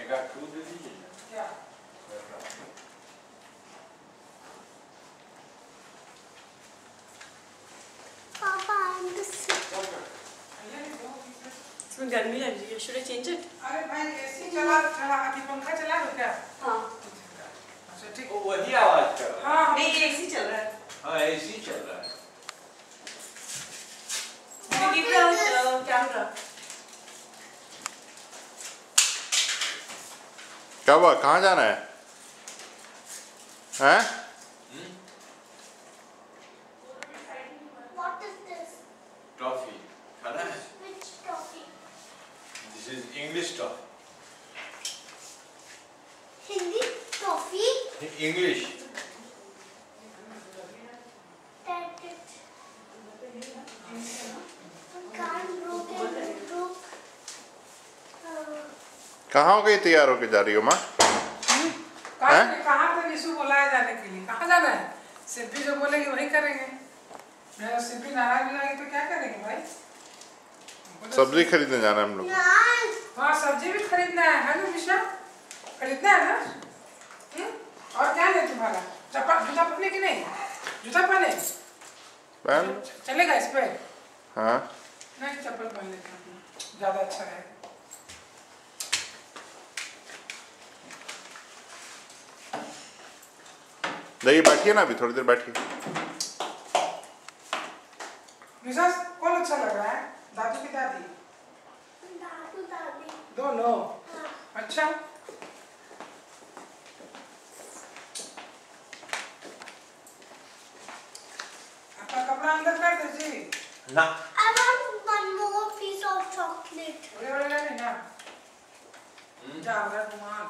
एक आध फ्रूट दे दीजिए। क्या? पापा इसमें गर्मी लग रही है, शुड आई चेंज इट? अरे भाई एसी चला अभी पंखा चला दो क्या? हाँ। अच्छा ठीक। वो वही आवाज कर रहा है। हाँ नहीं, ये एसी चल रहा है। हाँ एसी चल रहा है। कैमरा। क्या हुआ, कहाँ जाना है? हैं? What is this? टॉफी खाना है? Which toffee? This is English toffee. Hindi toffee? English. That it can't broke. कहाँ हो गई, तैयार होके जा रही हो माँ? कहाँ पे विशु बोला है जाने के लिए? कहाँ जाना है? सिप्पी जो बोलेगी वही करेंगे। मैं सिप्पी नाराज हो जाएगी तो क्या करेंगे भाई? सब्जी खरीदने जाना है हम लोग। हाँ सब्जी भी खरीदना है ना विशा? खरीदना है ना? और क्या है तुम्हारा? चप्पल जूता पहने कि नहीं? जूता पहने? पहन। चलेगा इस पे? हाँ। नहीं चप्पल पहन लेते हैं, ज़्यादा अच्छा रहेगा। नहीं बैठिए ना, अभी थोड़ी देर बैठिए। विशा कौन अच्छा लग रहा है? दादू की दादी? दादू दादी दोनों? हाँ। अच्छा आपका कपड़ा अंदर कर दीजिए ना। I want one more piece of chocolate. बड़े बड़े नहीं ना। जा रहा है रुमाल।